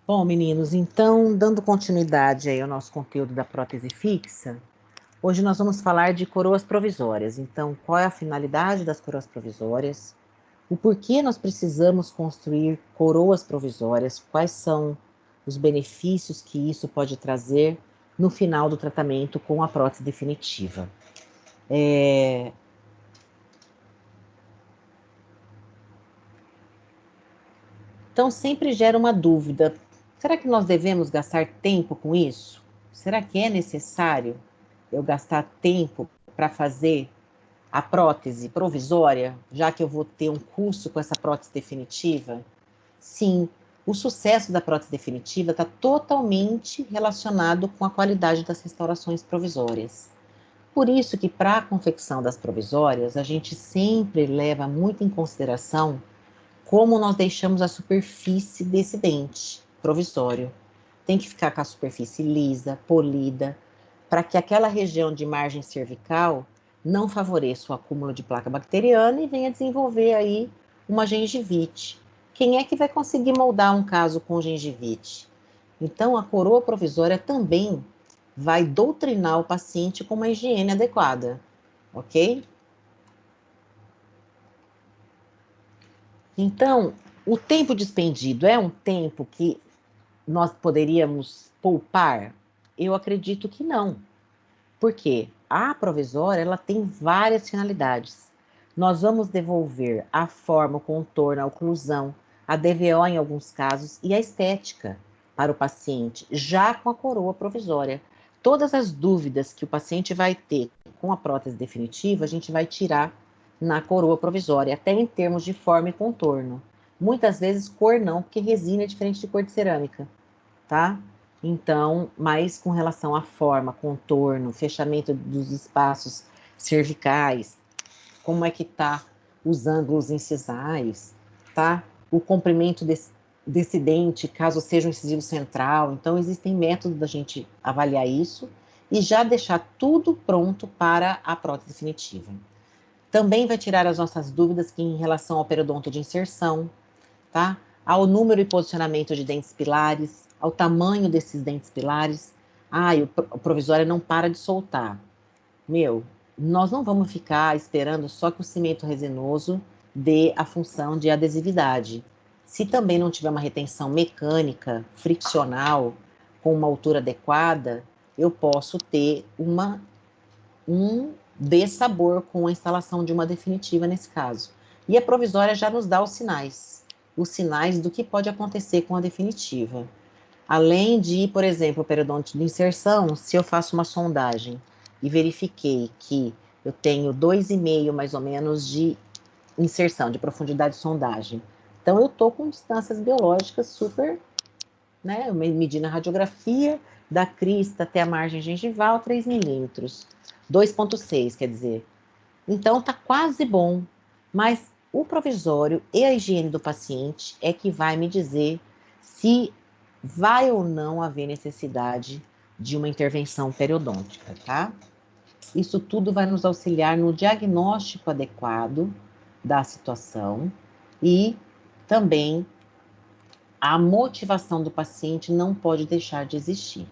Bom, meninos, então, dando continuidade aí ao nosso conteúdo da prótese fixa, hoje nós vamos falar de coroas provisórias. Então, qual é a finalidade das coroas provisórias? O porquê nós precisamos construir coroas provisórias? Quais são os benefícios que isso pode trazer no final do tratamento com a prótese definitiva? Então, sempre gera uma dúvida: será que nós devemos gastar tempo com isso? Será que é necessário eu gastar tempo para fazer a prótese provisória, já que eu vou ter um custo com essa prótese definitiva? Sim, o sucesso da prótese definitiva está totalmente relacionado com a qualidade das restaurações provisórias. Por isso que para a confecção das provisórias, a gente sempre leva muito em consideração como nós deixamos a superfície desse dente provisório. Tem que ficar com a superfície lisa, polida, para que aquela região de margem cervical não favoreça o acúmulo de placa bacteriana e venha desenvolver aí uma gengivite. Quem é que vai conseguir moldar um caso com gengivite? Então, a coroa provisória também vai doutrinar o paciente com uma higiene adequada, ok? Então, o tempo despendido é um tempo que nós poderíamos poupar? Eu acredito que não. Porque a provisória ela tem várias finalidades. Nós vamos devolver a forma, o contorno, a oclusão, a DVO em alguns casos e a estética para o paciente, já com a coroa provisória. Todas as dúvidas que o paciente vai ter com a prótese definitiva, a gente vai tirar na coroa provisória, até em termos de forma e contorno. Muitas vezes cor não, porque resina é diferente de cor de cerâmica, tá? Então, mais com relação à forma, contorno, fechamento dos espaços cervicais, como é que tá os ângulos incisais, tá? O comprimento desse dente, caso seja um incisivo central. Então, existem métodos da gente avaliar isso e já deixar tudo pronto para a prótese definitiva. Também vai tirar as nossas dúvidas que em relação ao periodonto de inserção, tá? Ao número e posicionamento de dentes pilares, ao tamanho desses dentes pilares. E o provisório não para de soltar. Nós não vamos ficar esperando só que o cimento resinoso dê a função de adesividade. Se também não tiver uma retenção mecânica, friccional, com uma altura adequada, eu posso ter um dessabor com a instalação de uma definitiva nesse caso. E a provisória já nos dá os sinais do que pode acontecer com a definitiva. Além de, por exemplo, o periodonte de inserção, se eu faço uma sondagem e verifiquei que eu tenho 2,5 mais ou menos de inserção, de profundidade de sondagem. Então, eu estou com distâncias biológicas super, né? Eu medi na radiografia, da crista até a margem gengival, 3 milímetros. 2,6, quer dizer. Então, tá quase bom, mas o provisório e a higiene do paciente é que vai me dizer se vai ou não haver necessidade de uma intervenção periodôntica, tá? Isso tudo vai nos auxiliar no diagnóstico adequado da situação e também a motivação do paciente não pode deixar de existir.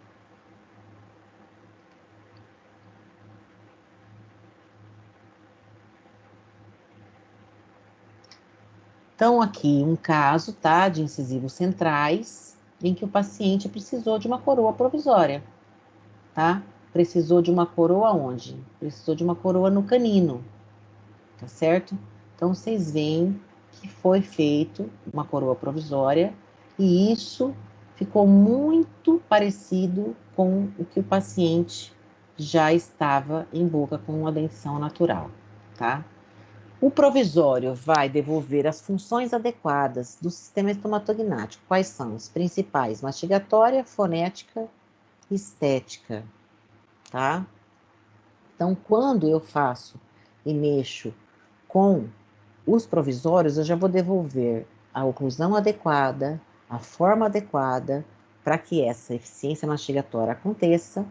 Então, aqui um caso, tá, de incisivos centrais, em que o paciente precisou de uma coroa provisória, tá? Precisou de uma coroa onde? Precisou de uma coroa no canino, tá certo? Então, vocês veem que foi feito uma coroa provisória e isso ficou muito parecido com o que o paciente já estava em boca com uma dentição natural, tá? O provisório vai devolver as funções adequadas do sistema estomatognático. Quais são? Os principais: mastigatória, fonética e estética, tá? Então, quando eu faço e mexo com os provisórios, eu já vou devolver a oclusão adequada, a forma adequada, para que essa eficiência mastigatória aconteça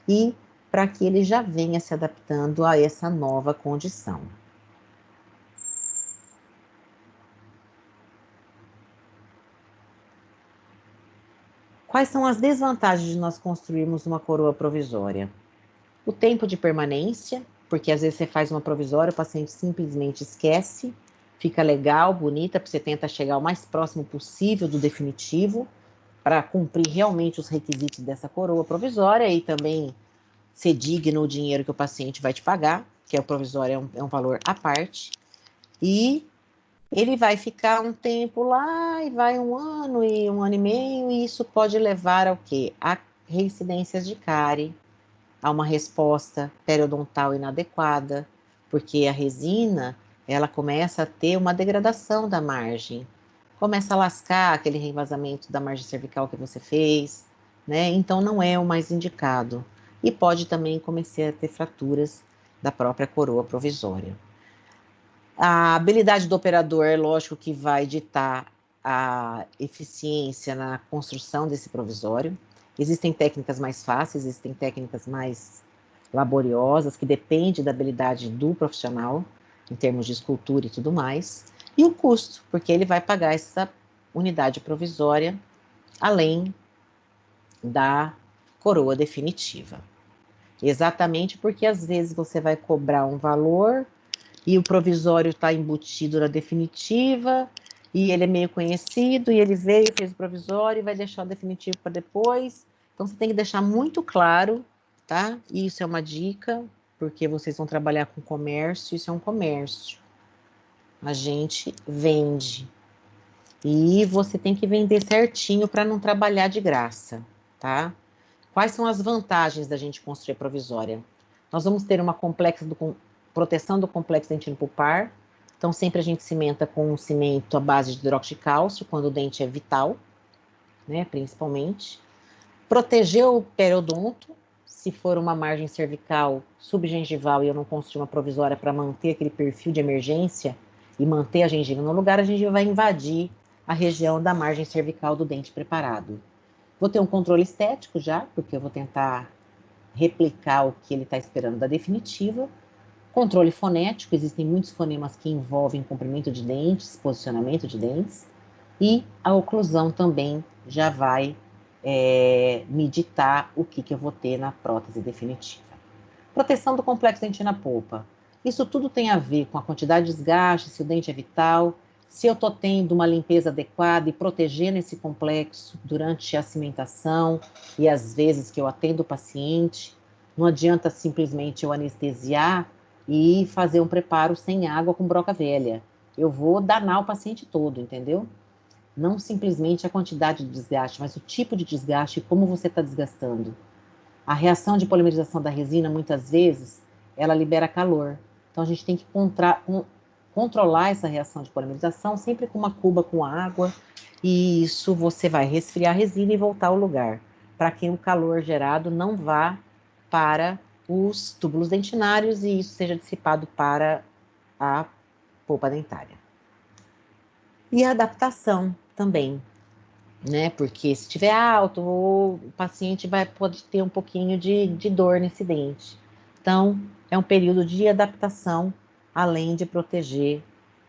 e para que ele já venha se adaptando a essa nova condição. Quais são as desvantagens de nós construirmos uma coroa provisória? O tempo de permanência, porque às vezes você faz uma provisória, o paciente simplesmente esquece, fica legal, bonita, porque você tenta chegar o mais próximo possível do definitivo, para cumprir realmente os requisitos dessa coroa provisória e também ser digno o dinheiro que o paciente vai te pagar, que é o provisório, é um valor à parte. E ele vai ficar um tempo lá, e vai um ano e meio, e isso pode levar ao quê? A reincidências de cárie, a uma resposta periodontal inadequada, porque a resina, ela começa a ter uma degradação da margem, começa a lascar aquele revasamento da margem cervical que você fez, né? Então não é o mais indicado. E pode também começar a ter fraturas da própria coroa provisória. A habilidade do operador é lógico que vai ditar a eficiência na construção desse provisório. Existem técnicas mais fáceis, existem técnicas mais laboriosas, que depende da habilidade do profissional, em termos de escultura e tudo mais, e o custo, porque ele vai pagar essa unidade provisória, além da coroa definitiva. Exatamente porque às vezes você vai cobrar um valor e o provisório está embutido na definitiva, e ele é meio conhecido, e ele veio, fez o provisório e vai deixar o definitivo para depois. Então você tem que deixar muito claro, tá? Isso é uma dica, porque vocês vão trabalhar com comércio, isso é um comércio. A gente vende. E você tem que vender certinho para não trabalhar de graça, tá? Quais são as vantagens da gente construir a provisória? Nós vamos ter uma proteção do complexo dentino pulpar. Então, sempre a gente cimenta com um cimento à base de hidróxido de cálcio, quando o dente é vital, né, principalmente. Proteger o periodonto, se for uma margem cervical subgengival e eu não construir uma provisória para manter aquele perfil de emergência e manter a gengiva no lugar, a gengiva vai invadir a região da margem cervical do dente preparado. Vou ter um controle estético já, porque eu vou tentar replicar o que ele está esperando da definitiva. Controle fonético, existem muitos fonemas que envolvem comprimento de dentes, posicionamento de dentes. E a oclusão também já vai me ditar o que eu vou ter na prótese definitiva. Proteção do complexo dentina-polpa. Isso tudo tem a ver com a quantidade de desgaste, se o dente é vital, se eu estou tendo uma limpeza adequada e protegendo esse complexo durante a cimentação e as vezes que eu atendo o paciente. Não adianta simplesmente eu anestesiar e fazer um preparo sem água com broca velha. Eu vou danar o paciente todo, entendeu? Não simplesmente a quantidade de desgaste, mas o tipo de desgaste e como você está desgastando. A reação de polimerização da resina, muitas vezes, ela libera calor. Então, a gente tem que controlar essa reação de polimerização sempre com uma cuba com água. E isso você vai resfriar a resina e voltar ao lugar, para que o calor gerado não vá para os túbulos dentinários e isso seja dissipado para a polpa dentária. E a adaptação também, né? Porque se estiver alto, o paciente pode ter um pouquinho de dor nesse dente. Então, é um período de adaptação, além de proteger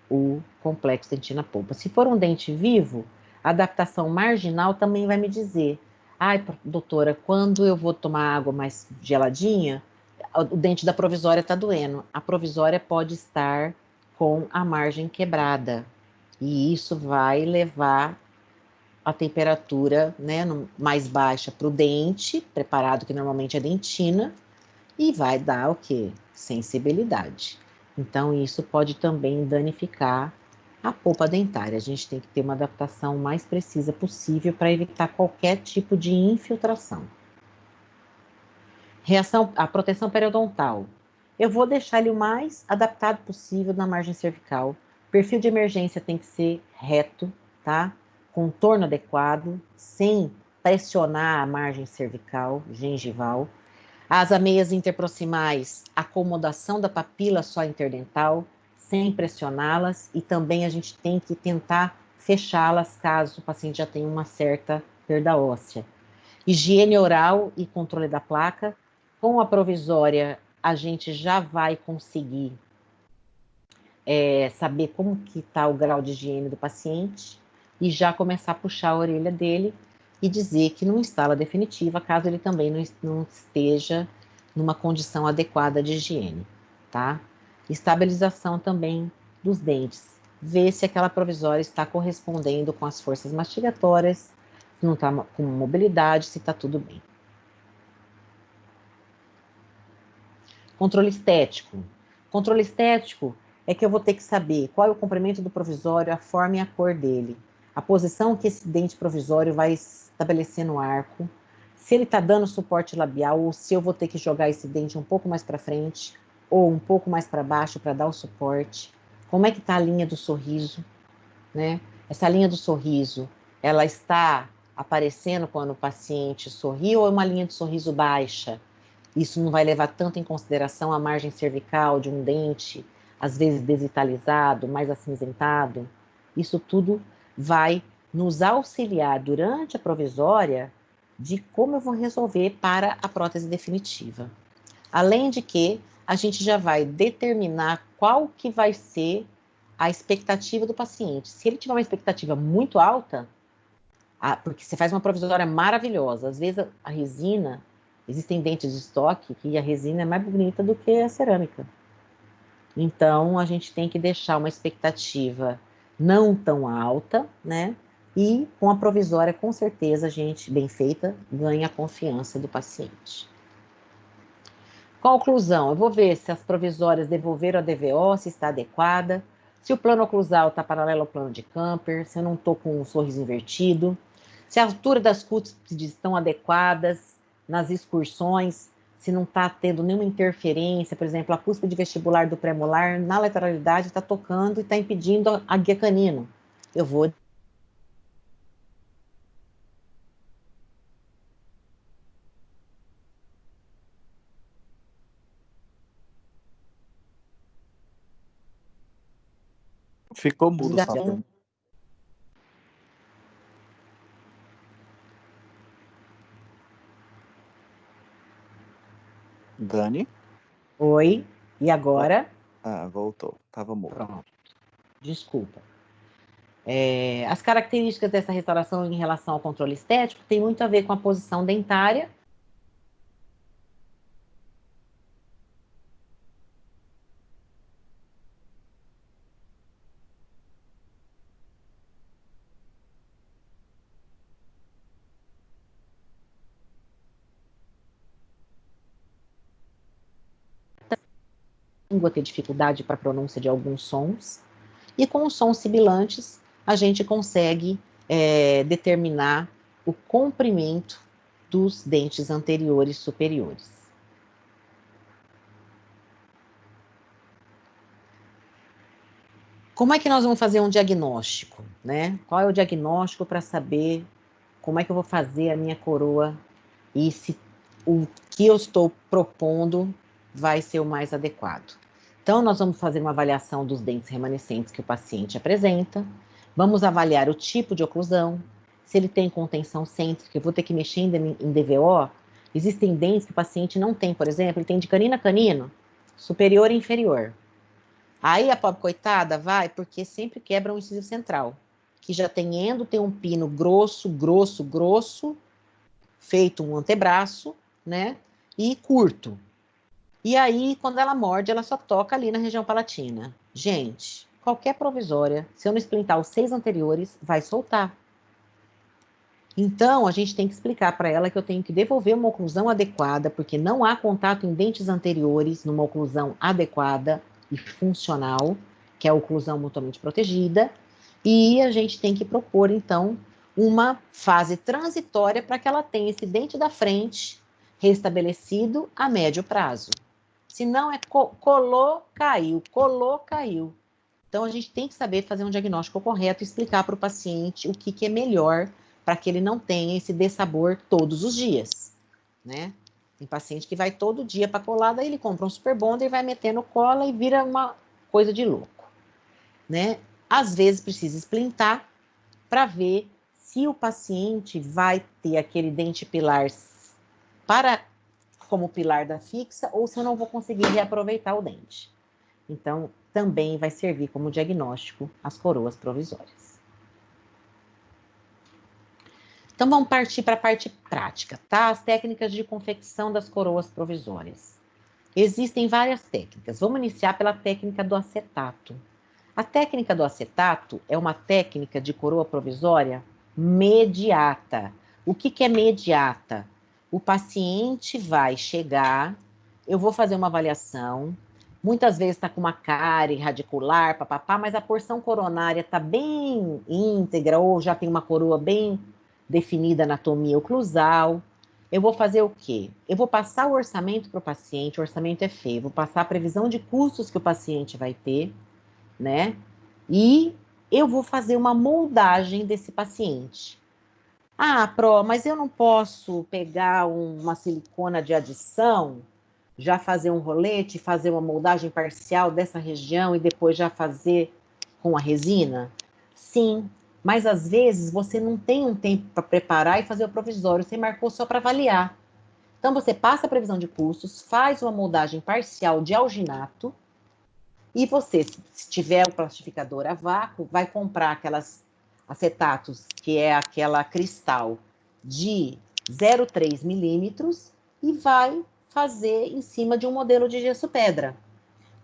o complexo dentina-polpa. Se for um dente vivo, a adaptação marginal também vai me dizer: ai, doutora, quando eu vou tomar água mais geladinha, o dente da provisória está doendo. A provisória pode estar com a margem quebrada. E isso vai levar a temperatura, né, mais baixa para o dente, preparado que normalmente é dentina, e vai dar o quê? Sensibilidade. Então, isso pode também danificar a polpa dentária. A gente tem que ter uma adaptação mais precisa possível para evitar qualquer tipo de infiltração. A proteção periodontal. Eu vou deixar ele o mais adaptado possível na margem cervical. Perfil de emergência tem que ser reto, tá? Contorno adequado, sem pressionar a margem cervical, gengival. As ameias interproximais, acomodação da papila só interdental, sem pressioná-las. E também a gente tem que tentar fechá-las caso o paciente já tenha uma certa perda óssea. Higiene oral e controle da placa. Com a provisória, a gente já vai conseguir saber como que está o grau de higiene do paciente e já começar a puxar a orelha dele e dizer que não instala definitiva, caso ele também não esteja numa condição adequada de higiene, tá? Estabilização também dos dentes. Ver se aquela provisória está correspondendo com as forças mastigatórias, se não está com mobilidade, se está tudo bem. Controle estético. Controle estético é que eu vou ter que saber qual é o comprimento do provisório, a forma e a cor dele, a posição que esse dente provisório vai estabelecer no arco, se ele está dando suporte labial ou se eu vou ter que jogar esse dente um pouco mais para frente ou um pouco mais para baixo para dar o suporte, como é que está a linha do sorriso, né? Essa linha do sorriso, ela está aparecendo quando o paciente sorri ou é uma linha de sorriso baixa? Isso não vai levar tanto em consideração a margem cervical de um dente, às vezes desvitalizado, mais acinzentado. Isso tudo vai nos auxiliar durante a provisória de como eu vou resolver para a prótese definitiva. Além de que a gente já vai determinar qual que vai ser a expectativa do paciente. Se ele tiver uma expectativa muito alta, porque você faz uma provisória maravilhosa, às vezes a resina, existem dentes de estoque que a resina é mais bonita do que a cerâmica. Então, a gente tem que deixar uma expectativa não tão alta, né? E com a provisória, com certeza, a gente, bem feita, ganha a confiança do paciente. Conclusão, eu vou ver se as provisórias devolveram a DVO, se está adequada, se o plano oclusal está paralelo ao plano de Camper, se eu não estou com um sorriso invertido, se a altura das cúspides estão adequadas nas excursões, se não está tendo nenhuma interferência, por exemplo, a cúspide vestibular do premolar na lateralidade está tocando e está impedindo a guia canino. Eu vou Ficou mudo só. desgastar. Dani? Oi, e agora? Voltou. Tava mudo. Pronto, desculpa. As características dessa restauração em relação ao controle estético tem muito a ver com a posição dentária. Língua ter dificuldade para a pronúncia de alguns sons. E com os sons sibilantes, a gente consegue determinar o comprimento dos dentes anteriores superiores. Como é que nós vamos fazer um diagnóstico, né? Qual é o diagnóstico para saber como é que eu vou fazer a minha coroa e se o que eu estou propondo vai ser o mais adequado? Então, nós vamos fazer uma avaliação dos dentes remanescentes que o paciente apresenta, vamos avaliar o tipo de oclusão, se ele tem contenção cêntrica, eu vou ter que mexer em DVO. Existem dentes que o paciente não tem, por exemplo, ele tem de canino a canino, superior e inferior. Aí a pobre coitada vai, porque sempre quebra um incisivo central, que já tem endo, tem um pino grosso, feito um antebraço, né? E curto. E aí, quando ela morde, ela só toca ali na região palatina. Gente, qualquer provisória, se eu não splintar os 6 anteriores, vai soltar. Então, a gente tem que explicar para ela que eu tenho que devolver uma oclusão adequada, porque não há contato em dentes anteriores numa oclusão adequada e funcional, que é a oclusão mutuamente protegida, e a gente tem que propor, então, uma fase transitória para que ela tenha esse dente da frente restabelecido a médio prazo. Se não é colou, caiu. Então, a gente tem que saber fazer um diagnóstico correto e explicar para o paciente o que é melhor para que ele não tenha esse dessabor todos os dias, né? Tem paciente que vai todo dia para colada, ele compra um super bonder e vai metendo cola e vira uma coisa de louco, né? Às vezes precisa splintar para ver se o paciente vai ter aquele dente pilar para como pilar da fixa ou se eu não vou conseguir reaproveitar o dente. Então, também vai servir como diagnóstico as coroas provisórias. Então, vamos partir para a parte prática, tá? As técnicas de confecção das coroas provisórias. Existem várias técnicas. Vamos iniciar pela técnica do acetato. A técnica do acetato é uma técnica de coroa provisória mediata. O que é mediata? O paciente vai chegar, eu vou fazer uma avaliação, muitas vezes está com uma cárie radicular, papapá, mas a porção coronária está bem íntegra ou já tem uma coroa bem definida anatomia oclusal. Eu vou fazer o quê? Eu vou passar o orçamento para o paciente, o orçamento é feio, vou passar a previsão de custos que o paciente vai ter, né? E eu vou fazer uma moldagem desse paciente. Ah, Pro, mas eu não posso pegar uma silicona de adição, já fazer um rolete, fazer uma moldagem parcial dessa região e depois já fazer com a resina? Sim, mas às vezes você não tem um tempo para preparar e fazer o provisório, você marcou só para avaliar. Então você passa a previsão de custos, faz uma moldagem parcial de alginato e você, se tiver o plastificador a vácuo, vai comprar aquelas acetatos, que é aquela cristal de 0,3 milímetros e vai fazer em cima de um modelo de gesso pedra.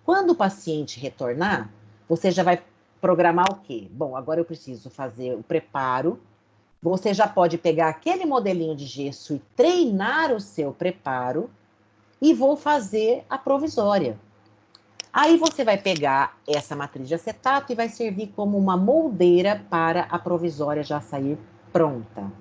Quando o paciente retornar, você já vai programar o quê? Bom, agora eu preciso fazer o preparo. Você já pode pegar aquele modelinho de gesso e treinar o seu preparo e vou fazer a provisória. Aí você vai pegar essa matriz de acetato e vai servir como uma moldeira para a provisória já sair pronta.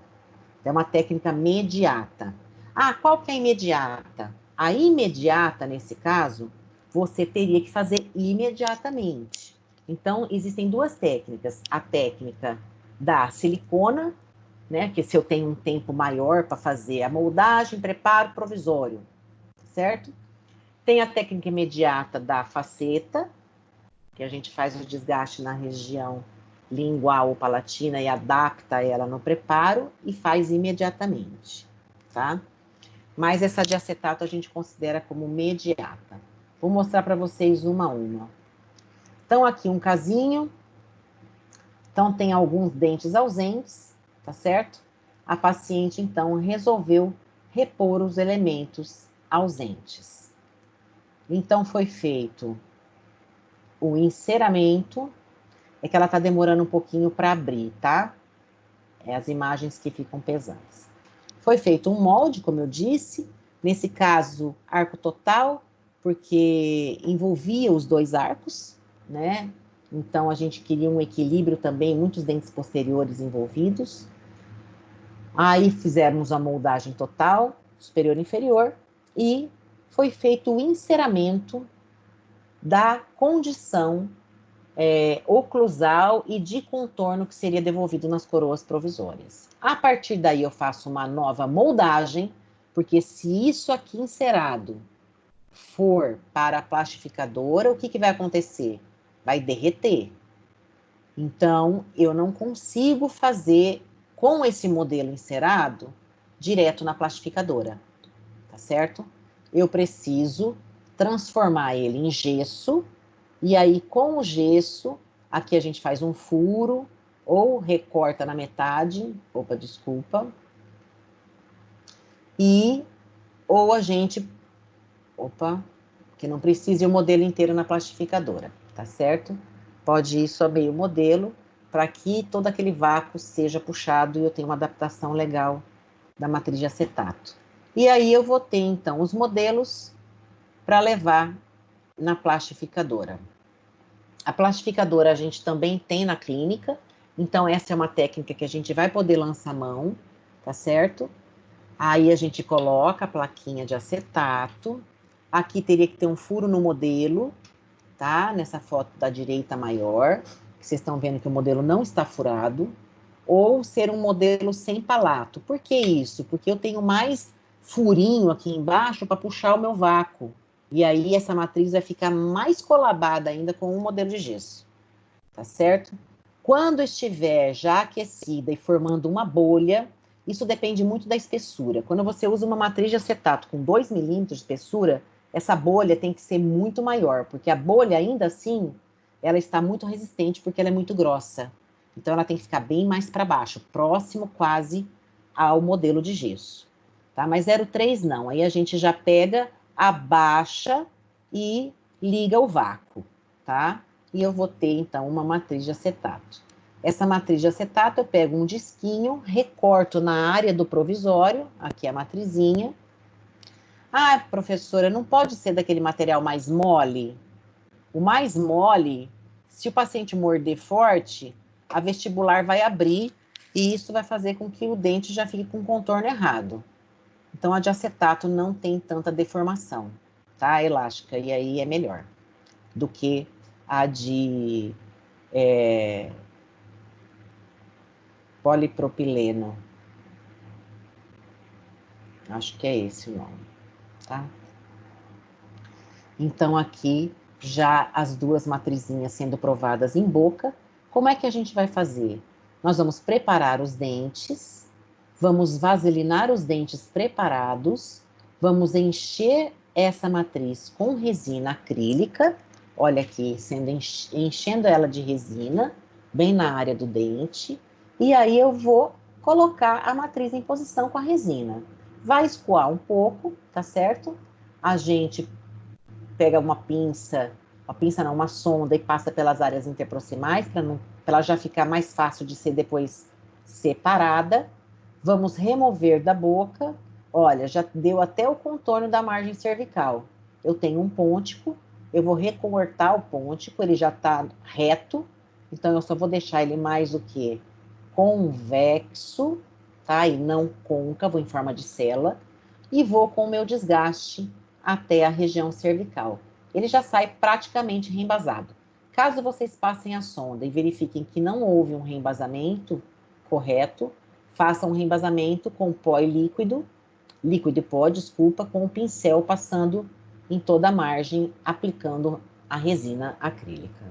É uma técnica mediata. Ah, qual que é a imediata? A imediata, nesse caso, você teria que fazer imediatamente. Então, existem duas técnicas. A técnica da silicona, né, que se eu tenho um tempo maior para fazer a moldagem, preparo provisório, certo? Tem a técnica imediata da faceta, que a gente faz o desgaste na região lingual ou palatina e adapta ela no preparo e faz imediatamente, tá? Mas essa de acetato a gente considera como mediata. Vou mostrar para vocês uma a uma. Então, aqui um casinho. Então, tem alguns dentes ausentes, tá certo? A paciente, então, resolveu repor os elementos ausentes. Então, foi feito o enceramento. É que ela tá demorando um pouquinho para abrir, tá? É as imagens que ficam pesadas. Foi feito um molde, como eu disse. Nesse caso, arco total, porque envolvia os dois arcos, né? Então, a gente queria um equilíbrio também, muitos dentes posteriores envolvidos. Aí, fizemos a moldagem total, superior e inferior, e foi feito o enceramento da condição oclusal e de contorno que seria devolvido nas coroas provisórias. A partir daí eu faço uma nova moldagem, porque se isso aqui encerado for para a plastificadora, o que vai acontecer? Vai derreter. Então, eu não consigo fazer com esse modelo encerado direto na plastificadora, tá certo? Eu preciso transformar ele em gesso. E aí, com o gesso, aqui a gente faz um furo, ou recorta na metade, opa, desculpa, ou a gente, que não precise o modelo inteiro na plastificadora, tá certo? Pode ir só meio modelo, para que todo aquele vácuo seja puxado e eu tenha uma adaptação legal da matriz de acetato. E aí eu vou ter, então, os modelos para levar na plastificadora. A plastificadora a gente também tem na clínica, então essa é uma técnica que a gente vai poder lançar a mão, tá certo? Aí a gente coloca a plaquinha de acetato, aqui teria que ter um furo no modelo, tá? Nessa foto da direita maior, que vocês estão vendo que o modelo não está furado, ou ser um modelo sem palato. Por que isso? Porque eu tenho mais furinho aqui embaixo para puxar o meu vácuo. E aí essa matriz vai ficar mais colabada ainda com o modelo de gesso, tá certo? Quando estiver já aquecida e formando uma bolha, isso depende muito da espessura. Quando você usa uma matriz de acetato com 2 milímetros de espessura, essa bolha tem que ser muito maior, porque a bolha ainda assim, ela está muito resistente porque ela é muito grossa. Então ela tem que ficar bem mais para baixo, próximo quase ao modelo de gesso, tá? Mas 0,3 não, aí a gente já pega, abaixa e liga o vácuo, tá? E eu vou ter, então, uma matriz de acetato. Essa matriz de acetato, eu pego um disquinho, recorto na área do provisório, aqui a matrizinha. Ah, professora, não pode ser daquele material mais mole? O mais mole, se o paciente morder forte, a vestibular vai abrir e isso vai fazer com que o dente já fique com contorno errado. Então, a de acetato não tem tanta deformação, tá? Elástica, e aí é melhor do que a de polipropileno. Acho que é esse o nome, tá? Então, aqui, já as duas matrizinhas sendo provadas em boca, como é que a gente vai fazer? Nós vamos preparar os dentes, vamos vaselinar os dentes preparados, vamos encher essa matriz com resina acrílica, olha aqui, enchendo ela de resina, bem na área do dente, e aí eu vou colocar a matriz em posição com a resina. Vai escoar um pouco, tá certo? A gente pega uma pinça não, uma sonda e passa pelas áreas interproximais para ela já ficar mais fácil de ser depois separada. Vamos remover da boca. Olha, já deu até o contorno da margem cervical. Eu tenho um pôntico, eu vou recortar o pôntico, ele já está reto, então eu só vou deixar ele mais o que? Convexo, tá? E não côncavo em forma de cela. E vou com o meu desgaste até a região cervical. Ele já sai praticamente reembasado. Caso vocês passem a sonda e verifiquem que não houve um reembasamento correto, façam um reembasamento com pó e líquido e pó, desculpa, com o pincel passando em toda a margem, aplicando a resina acrílica.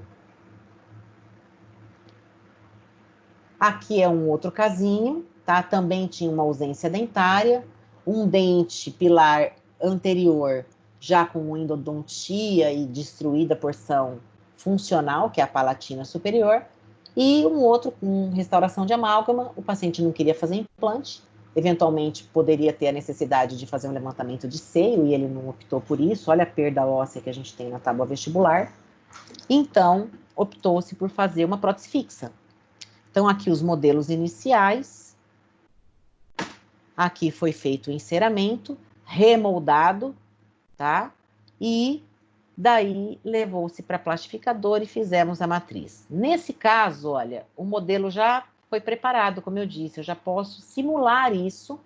Aqui é um outro casinho, tá? Também tinha uma ausência dentária, um dente pilar anterior já com endodontia e destruída porção funcional, que é a palatina superior, e um outro com restauração de amálgama. O paciente não queria fazer implante, eventualmente poderia ter a necessidade de fazer um levantamento de seio, e ele não optou por isso. Olha a perda óssea que a gente tem na tábua vestibular. Então, optou-se por fazer uma prótese fixa. Então, aqui os modelos iniciais. Aqui foi feito o enceramento, remoldado, tá? E daí levou-se para plastificador e fizemos a matriz. Nesse caso, olha, o modelo já foi preparado, como eu disse, eu já posso simular isso.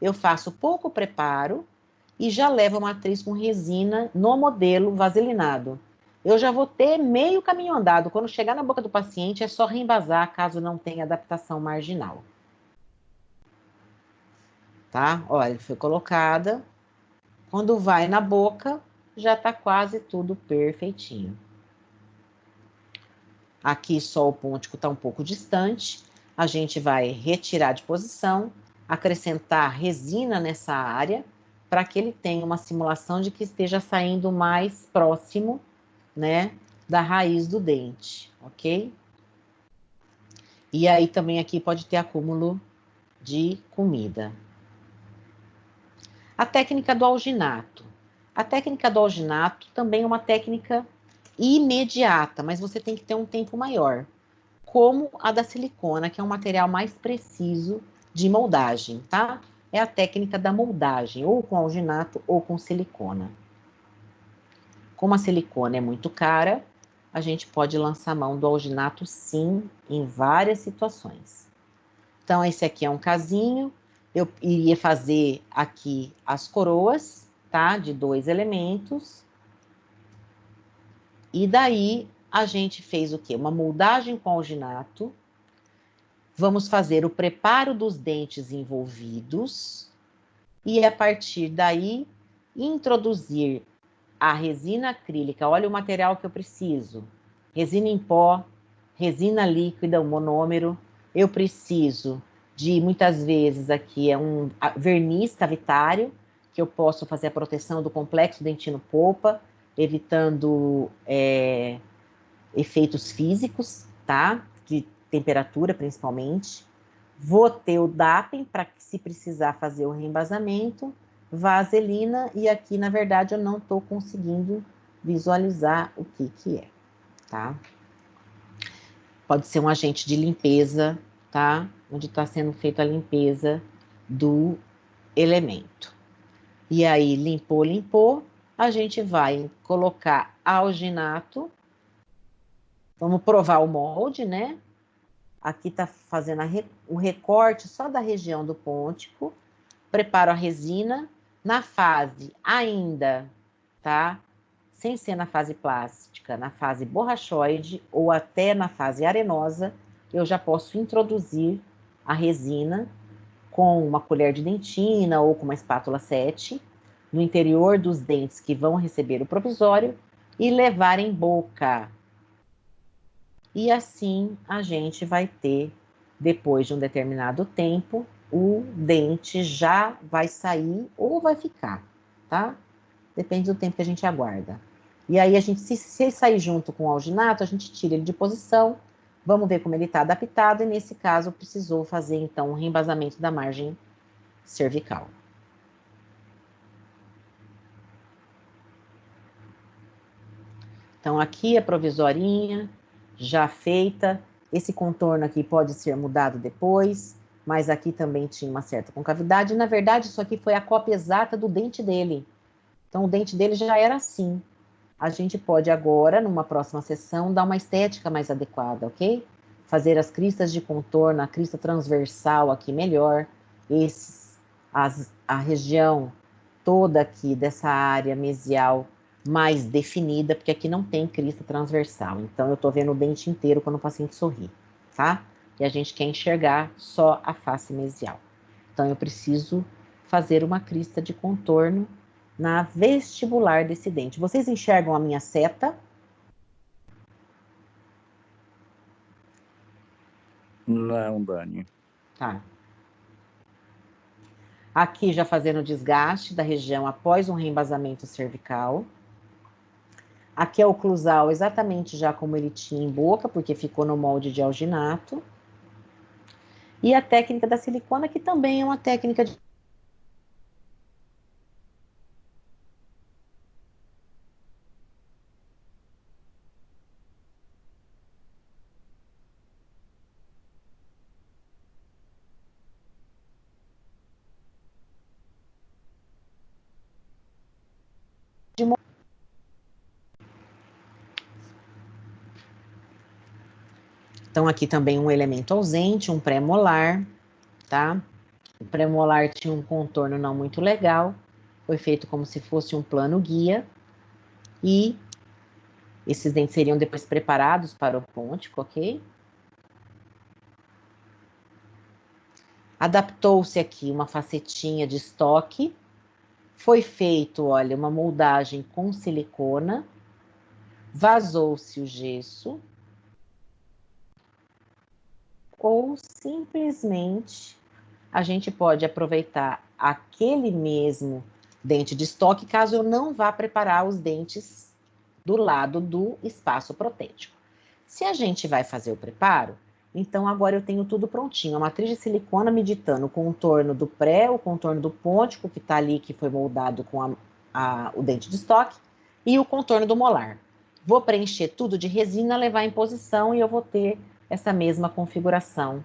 Eu faço pouco preparo e já levo a matriz com resina no modelo vaselinado. Eu já vou ter meio caminho andado. Quando chegar na boca do paciente, é só reembasar, caso não tenha adaptação marginal. Tá? Olha, foi colocada. Quando vai na boca, já tá quase tudo perfeitinho. Aqui só o pôntico está um pouco distante. A gente vai retirar de posição, acrescentar resina nessa área, para que ele tenha uma simulação de que esteja saindo mais próximo, né, da raiz do dente, ok? E aí também aqui pode ter acúmulo de comida. A técnica do alginato. A técnica do alginato também é uma técnica imediata, mas você tem que ter um tempo maior, como a da silicona, que é um material mais preciso de moldagem, tá? É a técnica da moldagem, ou com alginato ou com silicona. Como a silicona é muito cara, a gente pode lançar mão do alginato sim, em várias situações. Então, esse aqui é um casinho. Eu iria fazer aqui as coroas, tá? De 2 elementos. E daí, a gente fez o quê? Uma moldagem com alginato. Vamos fazer o preparo dos dentes envolvidos. E, a partir daí, introduzir a resina acrílica. Olha o material que eu preciso. Resina em pó, resina líquida, o monômero. Eu preciso de, muitas vezes, aqui é um verniz cavitário, que eu posso fazer a proteção do complexo dentino-polpa, evitando efeitos físicos, tá? De temperatura, principalmente. Vou ter o DAPEN para que, se precisar fazer o reembasamento, vaselina, e aqui, na verdade, eu não estou conseguindo visualizar o que é, tá? Pode ser um agente de limpeza, tá? Onde está sendo feita a limpeza do elemento. E aí, limpou, a gente vai colocar alginato. Vamos provar o molde, né? Aqui tá fazendo o recorte só da região do pôntico. Preparo a resina. Na fase ainda, tá? Sem ser na fase plástica, na fase borrachoide ou até na fase arenosa, eu já posso introduzir a resina com uma colher de dentina ou com uma espátula 7 no interior dos dentes que vão receber o provisório e levar em boca. E assim a gente vai ter, depois de um determinado tempo, o dente já vai sair ou vai ficar, tá? Depende do tempo que a gente aguarda. E aí, se sair junto com o alginato, a gente tira ele de posição, vamos ver como ele está adaptado, e nesse caso, precisou fazer, então, um reembasamento da margem cervical. Então, aqui a provisorinha, já feita. Esse contorno aqui pode ser mudado depois, mas aqui também tinha uma certa concavidade. Na verdade, isso aqui foi a cópia exata do dente dele. Então, o dente dele já era assim. A gente pode agora, numa próxima sessão, dar uma estética mais adequada, ok? Fazer as cristas de contorno, a crista transversal aqui melhor. A região toda aqui dessa área mesial mais definida, porque aqui não tem crista transversal. Então, eu tô vendo o dente inteiro quando o paciente sorri, tá? E a gente quer enxergar só a face mesial. Então, eu preciso fazer uma crista de contorno na vestibular desse dente. Vocês enxergam a minha seta? Não, Dani. Tá. Aqui já fazendo o desgaste da região após um reembasamento cervical. Aqui é o oclusal exatamente já como ele tinha em boca, porque ficou no molde de alginato. E a técnica da silicona, que também é uma técnica de Então, aqui também um elemento ausente, um pré-molar, tá? O pré-molar tinha um contorno não muito legal, foi feito como se fosse um plano guia, e esses dentes seriam depois preparados para o pôntico, ok? Adaptou-se aqui uma facetinha de estoque, foi feito, olha, uma moldagem com silicona, vazou-se o gesso, ou simplesmente a gente pode aproveitar aquele mesmo dente de estoque, caso eu não vá preparar os dentes do lado do espaço protético. Se a gente vai fazer o preparo, então agora eu tenho tudo prontinho. A matriz de silicona meditando o contorno do pré, o contorno do pôntico, que está ali, que foi moldado com o dente de estoque, e o contorno do molar. Vou preencher tudo de resina, levar em posição, e eu vou ter essa mesma configuração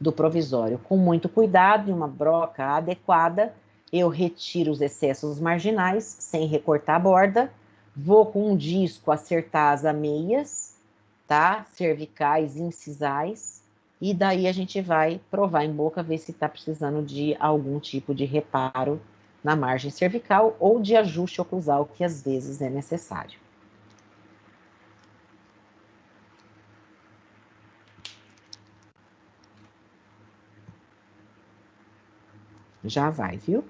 do provisório. Com muito cuidado e uma broca adequada, eu retiro os excessos marginais, sem recortar a borda, vou com um disco acertar as ameias, tá? Cervicais, incisais, e daí a gente vai provar em boca, ver se está precisando de algum tipo de reparo na margem cervical ou de ajuste oclusal, que às vezes é necessário. Já vai, viu?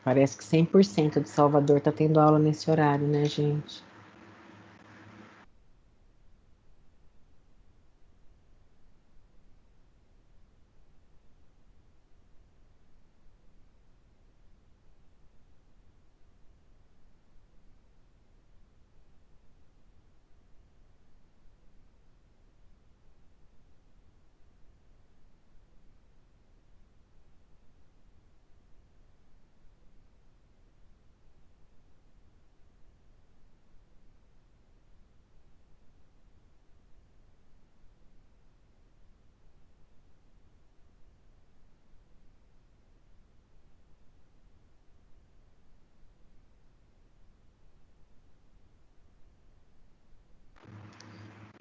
Parece que 100% de Salvador tá tendo aula nesse horário, né, gente?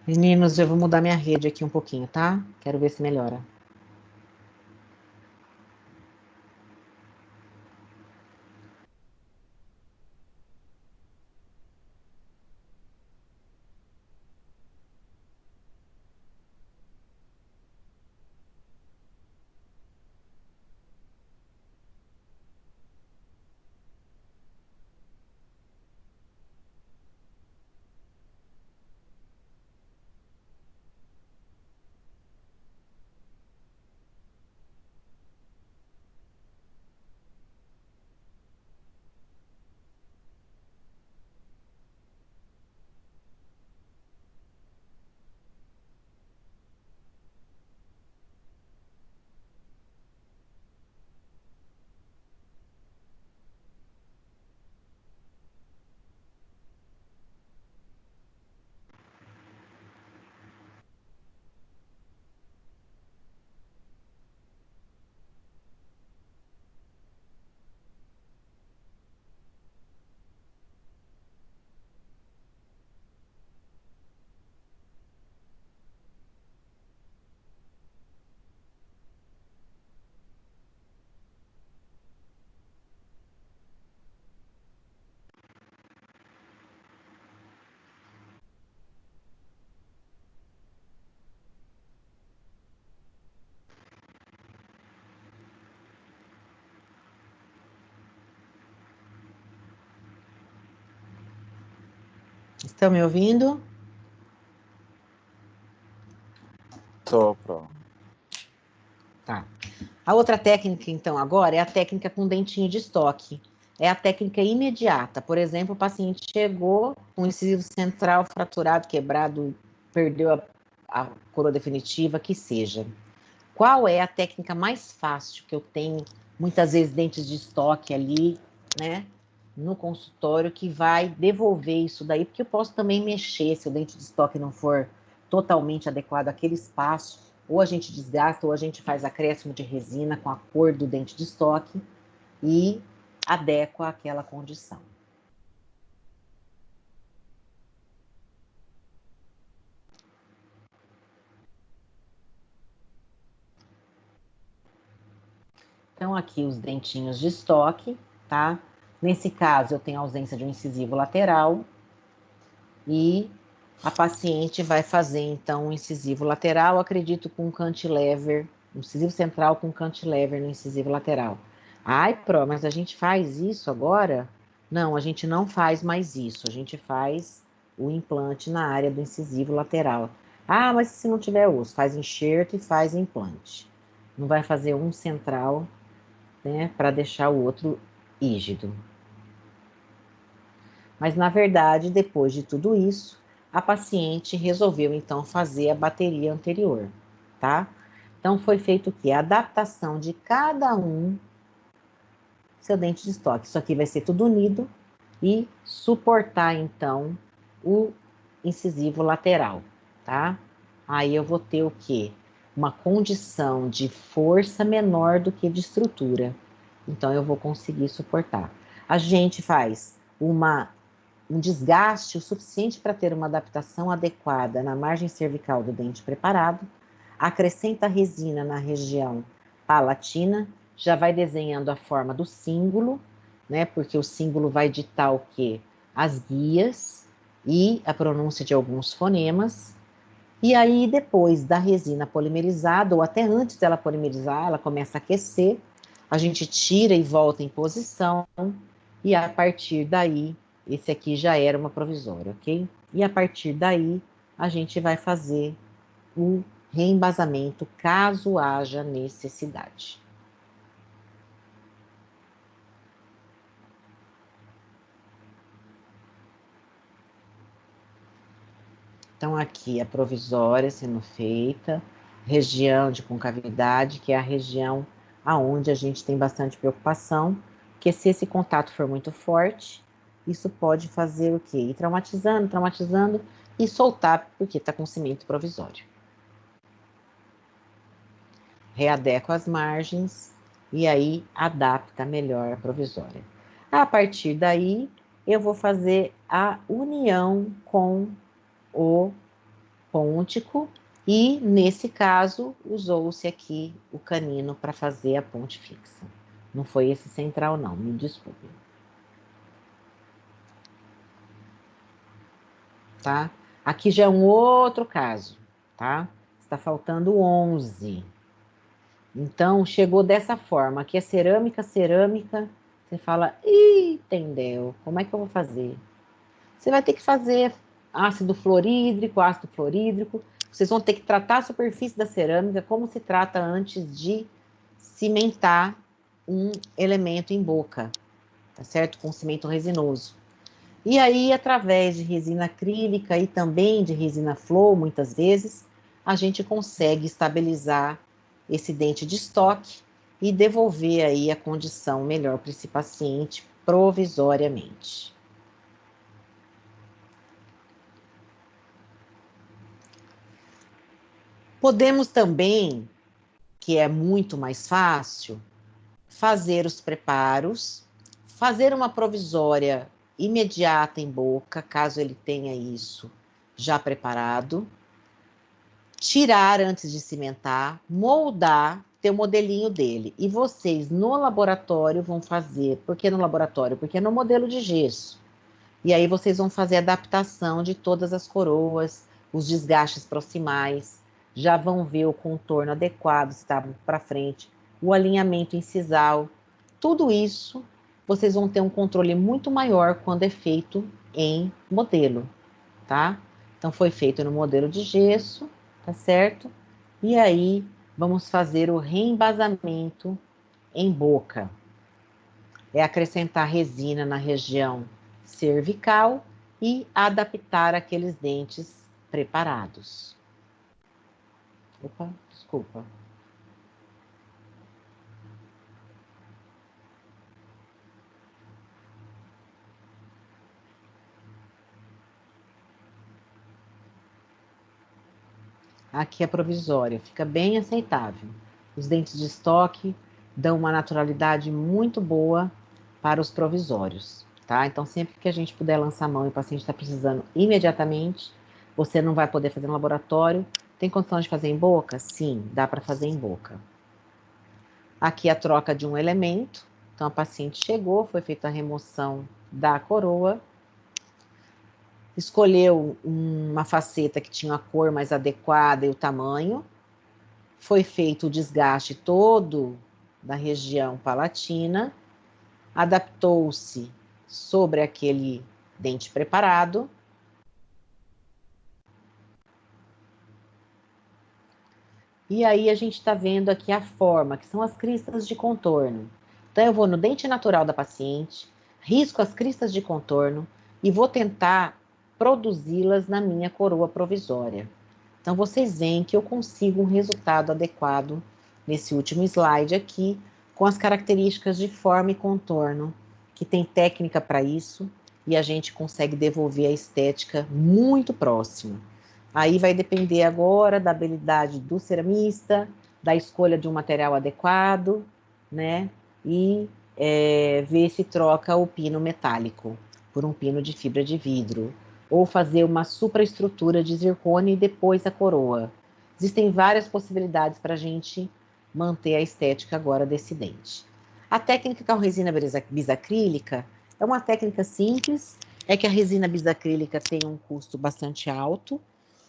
Meninos, eu vou mudar minha rede aqui um pouquinho, tá? Quero ver se melhora. Estão me ouvindo? Tô, Pro. Tá. A outra técnica, então, agora é a técnica com dentinho de estoque. É a técnica imediata. Por exemplo, o paciente chegou com o incisivo central fraturado, quebrado, perdeu a coroa definitiva, que seja. Qual é a técnica mais fácil que eu tenho, muitas vezes, dentes de estoque ali, né, no consultório, que vai devolver isso daí? Porque eu posso também mexer, se o dente de estoque não for totalmente adequado àquele espaço, ou a gente desgasta, ou a gente faz acréscimo de resina com a cor do dente de estoque e adequa àquela condição. Então, aqui os dentinhos de estoque, tá? Nesse caso, eu tenho ausência de um incisivo lateral e a paciente vai fazer, então, um incisivo lateral, acredito, com cantilever, um incisivo central com cantilever no incisivo lateral. Ai, Pro, mas a gente faz isso agora? Não, a gente não faz mais isso, a gente faz o implante na área do incisivo lateral. Ah, mas se não tiver osso, faz enxerto e faz implante. Não vai fazer um central, né, para deixar o outro rígido. Mas, na verdade, depois de tudo isso, a paciente resolveu, então, fazer a bateria anterior, tá? Então, foi feito o quê? A adaptação de cada um seu dente de estoque. Isso aqui vai ser tudo unido e suportar, então, o incisivo lateral, tá? Aí eu vou ter o quê? Uma condição de força menor do que de estrutura. Então, eu vou conseguir suportar. A gente faz um desgaste o suficiente para ter uma adaptação adequada na margem cervical do dente preparado, acrescenta resina na região palatina, já vai desenhando a forma do símbolo, né? Porque o símbolo vai ditar o quê? As guias e a pronúncia de alguns fonemas. E aí, depois da resina polimerizada, ou até antes dela polimerizar, ela começa a aquecer. A gente tira e volta em posição, e a partir daí, esse aqui já era uma provisória, ok? E a partir daí, a gente vai fazer o reembasamento, caso haja necessidade. Então, aqui a provisória sendo feita, região de concavidade, que é a região aonde a gente tem bastante preocupação, porque se esse contato for muito forte, isso pode fazer o quê? Ir traumatizando, traumatizando e soltar, porque está com cimento provisório. Readequa as margens e aí adapta melhor a provisória. A partir daí, eu vou fazer a união com o pôntico e, nesse caso, usou-se aqui o canino para fazer a ponte fixa. Não foi esse central, não, me desculpe. Tá? Aqui já é um outro caso, tá? Está faltando 11. Então, chegou dessa forma. Aqui é cerâmica, cerâmica. Você fala, entendeu? Como é que eu vou fazer? Você vai ter que fazer ácido fluorídrico. Vocês vão ter que tratar a superfície da cerâmica como se trata antes de cimentar um elemento em boca, tá certo? Com cimento resinoso. E aí, através de resina acrílica e também de resina flow, muitas vezes, a gente consegue estabilizar esse dente de estoque e devolver aí a condição melhor para esse paciente provisoriamente. Podemos também, que é muito mais fácil, fazer os preparos, fazer uma provisória imediata em boca, caso ele tenha isso já preparado, tirar antes de cimentar, moldar, ter o modelinho dele. E vocês no laboratório vão fazer, por que no laboratório? Porque é no modelo de gesso. E aí vocês vão fazer a adaptação de todas as coroas, os desgastes proximais, já vão ver o contorno adequado, se está para frente, o alinhamento incisal. Tudo isso vocês vão ter um controle muito maior quando é feito em modelo, tá? Então foi feito no modelo de gesso, tá certo? E aí vamos fazer o reembasamento em boca. É acrescentar resina na região cervical e adaptar aqueles dentes preparados. Opa, desculpa. Aqui é provisória, fica bem aceitável. Os dentes de estoque dão uma naturalidade muito boa para os provisórios, tá? Então, sempre que a gente puder lançar a mão e o paciente está precisando imediatamente, você não vai poder fazer no laboratório. Tem condição de fazer em boca? Sim, dá para fazer em boca. Aqui a troca de um elemento. Então, a paciente chegou, foi feita a remoção da coroa, escolheu uma faceta que tinha a cor mais adequada e o tamanho, foi feito o desgaste todo da região palatina, adaptou-se sobre aquele dente preparado. E aí a gente está vendo aqui a forma, que são as cristas de contorno. Então eu vou no dente natural da paciente, risco as cristas de contorno e vou tentar produzi-las na minha coroa provisória. Então vocês veem que eu consigo um resultado adequado nesse último slide aqui, com as características de forma e contorno, que tem técnica para isso, e a gente consegue devolver a estética muito próxima. Aí vai depender agora da habilidade do ceramista, da escolha de um material adequado, né? E ver se troca o pino metálico por um pino de fibra de vidro, ou fazer uma supraestrutura de zircônio e depois a coroa. Existem várias possibilidades para a gente manter a estética agora desse dente. A técnica com a resina bisacrílica é uma técnica simples, é que a resina bisacrílica tem um custo bastante alto,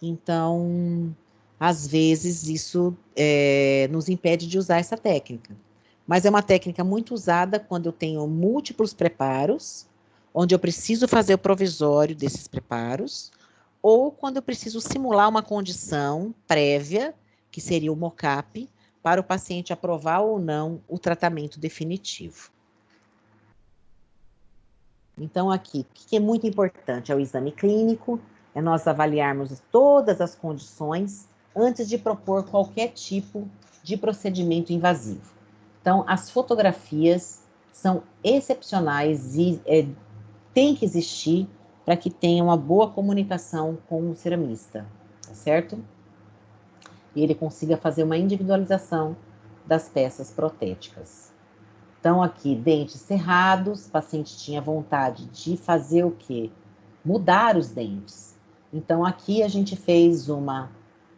então, às vezes, isso nos impede de usar essa técnica. mas é uma técnica muito usada quando eu tenho múltiplos preparos, onde eu preciso fazer o provisório desses preparos, ou quando eu preciso simular uma condição prévia, que seria o mockup, para o paciente aprovar ou não o tratamento definitivo. Então, aqui, o que é muito importante é o exame clínico, é nós avaliarmos todas as condições antes de propor qualquer tipo de procedimento invasivo. Então, as fotografias são excepcionais e tem que existir para que tenha uma boa comunicação com o ceramista, tá certo? E ele consiga fazer uma individualização das peças protéticas. Então, aqui, dentes cerrados, o paciente tinha vontade de fazer o quê? Mudar os dentes. Então, aqui a gente fez uma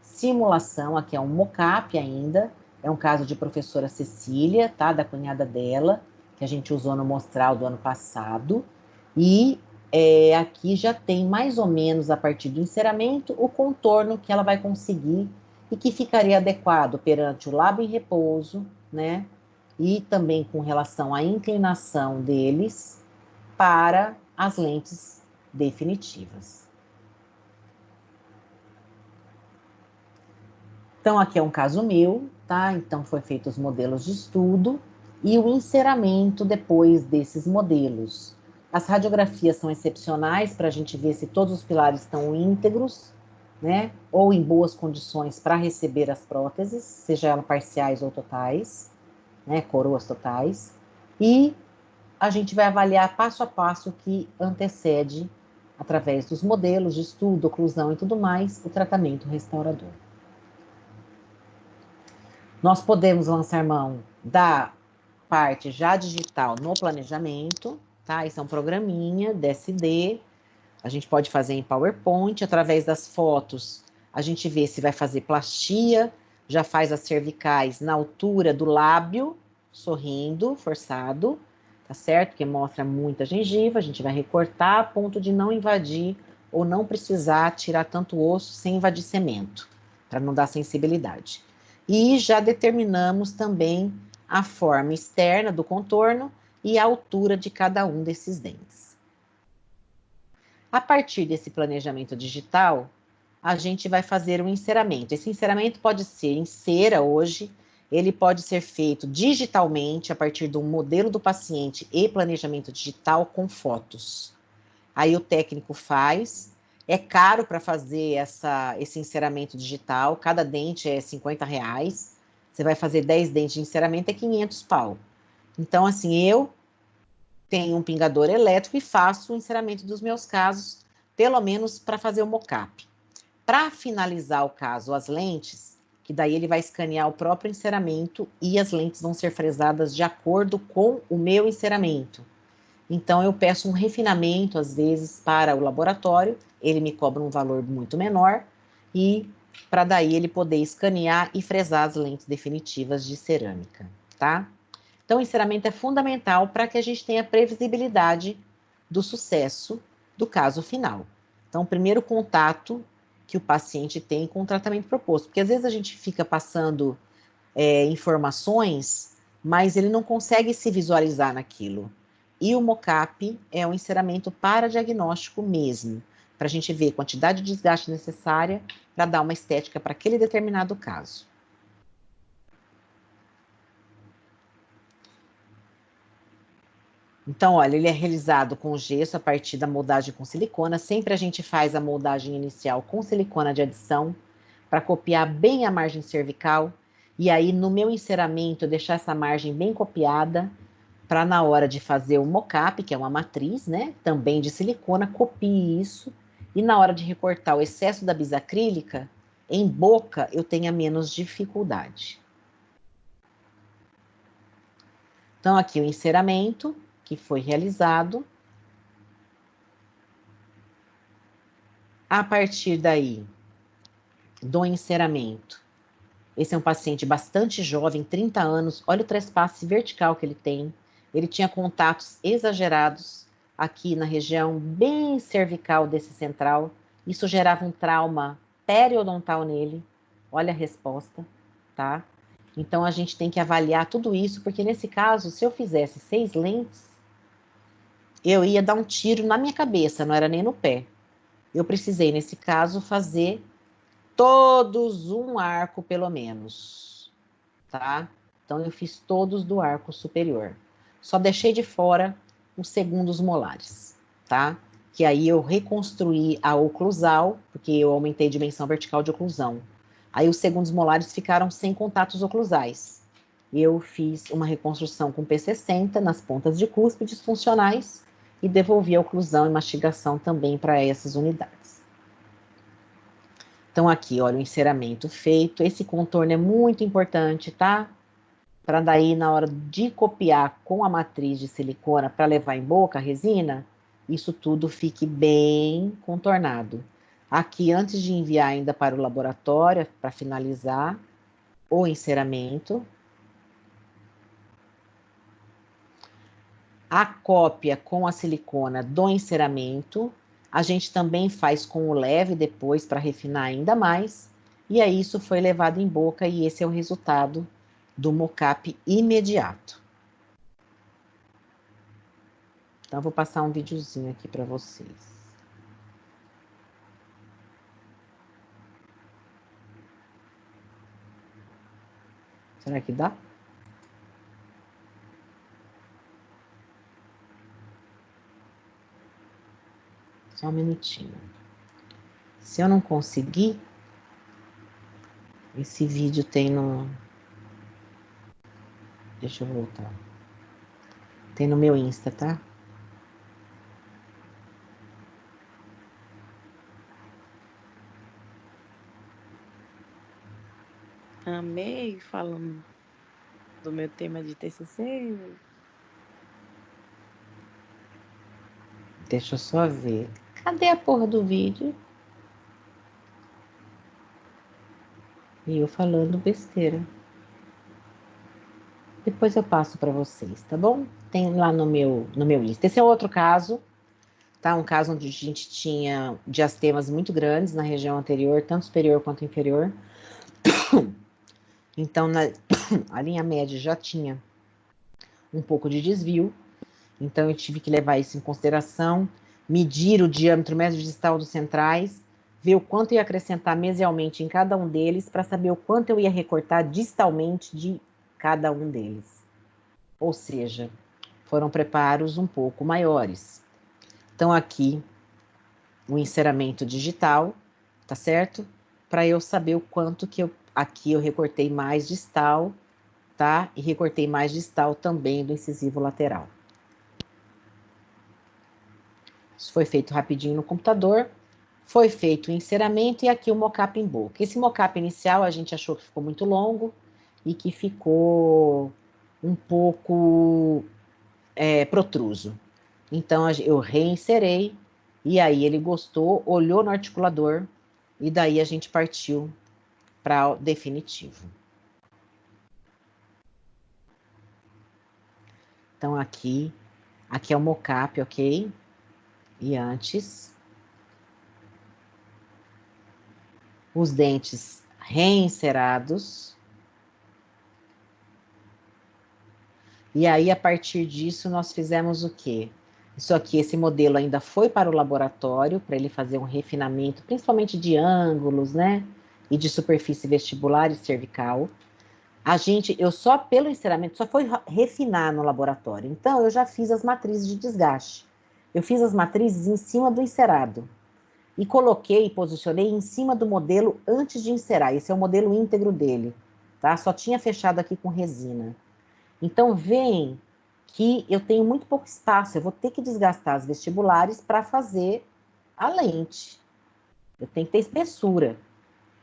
simulação, aqui é um mockup ainda, é um caso de professora Cecília, tá? Da cunhada dela, que a gente usou no Mostral do ano passado. E aqui já tem mais ou menos, a partir do enceramento, o contorno que ela vai conseguir e que ficaria adequado perante o lábio em repouso, né? E também com relação à inclinação deles para as lentes definitivas. Então, aqui é um caso meu, tá? Então, foi feito os modelos de estudo e o enceramento depois desses modelos. As radiografias são excepcionais para a gente ver se todos os pilares estão íntegros, né? Ou em boas condições para receber as próteses, seja elas parciais ou totais, né? Coroas totais. E a gente vai avaliar passo a passo o que antecede, através dos modelos de estudo, oclusão e tudo mais, o tratamento restaurador. Nós podemos lançar mão da parte já digital no planejamento, tá? Isso é um programinha, DSD. A gente pode fazer em PowerPoint, através das fotos, a gente vê se vai fazer plastia, já faz as cervicais na altura do lábio, sorrindo, forçado, tá certo? Porque mostra muita gengiva, a gente vai recortar a ponto de não invadir ou não precisar tirar tanto osso sem invadir cemento, para não dar sensibilidade. E já determinamos também a forma externa do contorno e a altura de cada um desses dentes. A partir desse planejamento digital, a gente vai fazer um enceramento. Esse enceramento pode ser em cera hoje, ele pode ser feito digitalmente a partir do modelo do paciente e planejamento digital com fotos. Aí o técnico faz, é caro para fazer esse enceramento digital, cada dente é R$50, você vai fazer 10 dentes de enceramento, é 500 pau. Então, assim, eu tenho um pingador elétrico e faço o enceramento dos meus casos, pelo menos para fazer o mockup. Para finalizar o caso, as lentes, que daí ele vai escanear o próprio enceramento e as lentes vão ser fresadas de acordo com o meu enceramento. Então, eu peço um refinamento, às vezes, para o laboratório, ele me cobra um valor muito menor, e para daí ele poder escanear e fresar as lentes definitivas de cerâmica, tá? Então, o enceramento é fundamental para que a gente tenha previsibilidade do sucesso do caso final. Então, o primeiro contato que o paciente tem com o tratamento proposto, porque às vezes a gente fica passando informações, mas ele não consegue se visualizar naquilo. E o mockup é um enceramento para diagnóstico mesmo, para a gente ver a quantidade de desgaste necessária para dar uma estética para aquele determinado caso. Então, olha, ele é realizado com gesso a partir da moldagem com silicona. Sempre a gente faz a moldagem inicial com silicona de adição, para copiar bem a margem cervical. E aí, no meu enceramento, eu deixar essa margem bem copiada, para na hora de fazer o mockup, que é uma matriz, né, também de silicona, copie isso. E na hora de recortar o excesso da bisacrílica, em boca eu tenha menos dificuldade. Então, aqui o enceramento que foi realizado. A partir daí, do enceramento, esse é um paciente bastante jovem, 30 anos, olha o trespasse vertical que ele tem. Ele tinha contatos exagerados aqui na região bem cervical desse central. Isso gerava um trauma periodontal nele. Olha a resposta, tá? Então, a gente tem que avaliar tudo isso, porque nesse caso, se eu fizesse 6 lentes, eu ia dar um tiro na minha cabeça, não era nem no pé. Eu precisei, nesse caso, fazer todos um arco, pelo menos, tá? Então, eu fiz todos do arco superior. Só deixei de fora os segundos molares, tá? Que aí eu reconstruí a oclusal, porque eu aumentei a dimensão vertical de oclusão. Aí os segundos molares ficaram sem contatos oclusais. Eu fiz uma reconstrução com P60 nas pontas de cúspides funcionais e devolvi a oclusão e mastigação também para essas unidades. Então, aqui, olha, o enceramento feito. Esse contorno é muito importante, tá? Para daí, na hora de copiar com a matriz de silicona para levar em boca a resina, isso tudo fique bem contornado. Aqui, antes de enviar ainda para o laboratório, para finalizar o enceramento, a cópia com a silicona do enceramento, a gente também faz com o leve depois para refinar ainda mais, e aí isso foi levado em boca e esse é o resultado do mockup imediato. Então, eu vou passar um videozinho aqui para vocês. Será que dá? Só um minutinho. Se eu não conseguir, esse vídeo tem no... Deixa eu voltar. Tem no meu Insta, tá? Amei falando do meu tema de TCC. Deixa eu só ver. Cadê a porra do vídeo? E eu falando besteira. Depois eu passo para vocês, tá bom? Tem lá no meu Insta. Esse é outro caso, tá? Um caso onde a gente tinha diastemas muito grandes na região anterior, tanto superior quanto inferior. Então, a linha média já tinha um pouco de desvio. Então, eu tive que levar isso em consideração, medir o diâmetro médio distal dos centrais, ver o quanto ia acrescentar mesialmente em cada um deles, para saber o quanto eu ia recortar distalmente de cada um deles. Ou seja, foram preparos um pouco maiores. Então, aqui, o enceramento digital, tá certo? Para eu saber o quanto que aqui eu recortei mais distal, tá? E recortei mais distal também do incisivo lateral. Isso foi feito rapidinho no computador, foi feito o enceramento e aqui o mockup em boca. Esse mockup inicial a gente achou que ficou muito longo e que ficou um pouco protruso. Então eu reinserei e aí ele gostou, olhou no articulador e daí a gente partiu para o definitivo. Então aqui é o mockup, ok? E antes, os dentes reinserados. E aí, a partir disso, nós fizemos o quê? Isso aqui, esse modelo ainda foi para o laboratório, para ele fazer um refinamento, principalmente de ângulos, né? E de superfície vestibular e cervical. Eu só, pelo enceramento, só foi refinar no laboratório. Então, eu já fiz as matrizes de desgaste. Eu fiz as matrizes em cima do encerado. E coloquei, posicionei em cima do modelo antes de encerar. Esse é o modelo íntegro dele, tá? Só tinha fechado aqui com resina. Então, veem que eu tenho muito pouco espaço, eu vou ter que desgastar as vestibulares para fazer a lente. Eu tenho que ter espessura,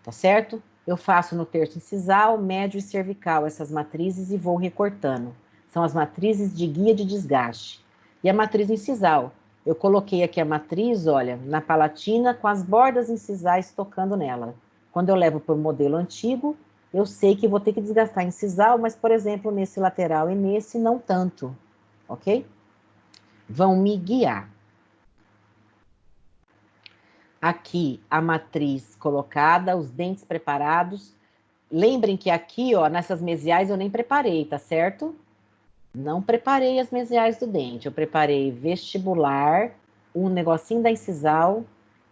tá certo? Eu faço no terço incisal, médio e cervical essas matrizes e vou recortando. São as matrizes de guia de desgaste. E a matriz incisal, eu coloquei aqui a matriz, olha, na palatina com as bordas incisais tocando nela. Quando eu levo para o modelo antigo, eu sei que vou ter que desgastar incisal, mas, por exemplo, nesse lateral e nesse, não tanto, ok? Vão me guiar. Aqui, a matriz colocada, os dentes preparados. lembrem que aqui, ó, nessas mesiais eu nem preparei, tá certo? Não preparei as mesiais do dente. Eu preparei vestibular, um negocinho da incisal,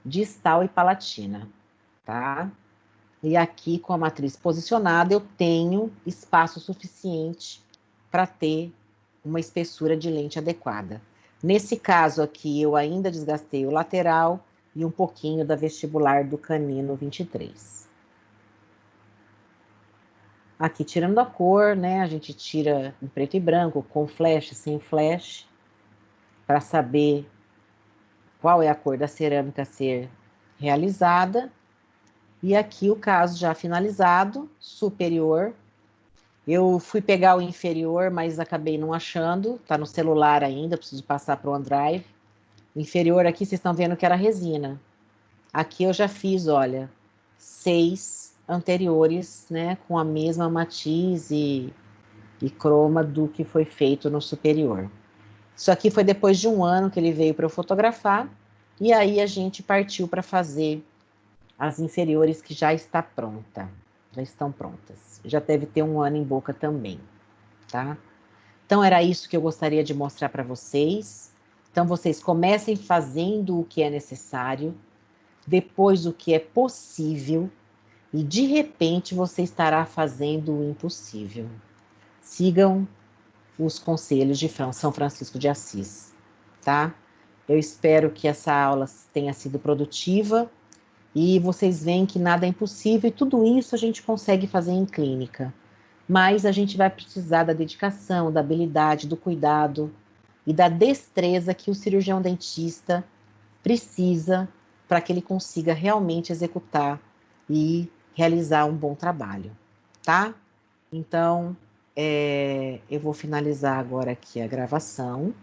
distal e palatina, tá? E aqui, com a matriz posicionada, eu tenho espaço suficiente para ter uma espessura de lente adequada. Nesse caso aqui, eu ainda desgastei o lateral e um pouquinho da vestibular do canino 23. Aqui, tirando a cor, né? A gente tira em preto e branco, com flash, sem flash, para saber qual é a cor da cerâmica a ser realizada. E aqui o caso já finalizado, superior. Eu fui pegar o inferior, mas acabei não achando. Tá no celular ainda, preciso passar para o OneDrive. O inferior aqui, vocês estão vendo que era resina. Aqui eu já fiz, olha, 6 anteriores, né? Com a mesma matiz e croma do que foi feito no superior. Isso aqui foi depois de um ano que ele veio para eu fotografar. E aí a gente partiu para fazer as inferiores que já está pronta. Já estão prontas. Já deve ter um ano em boca também, tá? Então era isso que eu gostaria de mostrar para vocês. Então vocês comecem fazendo o que é necessário, depois o que é possível, e de repente você estará fazendo o impossível. Sigam os conselhos de São Francisco de Assis, tá? Eu espero que essa aula tenha sido produtiva e vocês veem que nada é impossível e tudo isso a gente consegue fazer em clínica. Mas a gente vai precisar da dedicação, da habilidade, do cuidado e da destreza que o cirurgião dentista precisa para que ele consiga realmente executar e realizar um bom trabalho, tá? Então, eu vou finalizar agora aqui a gravação.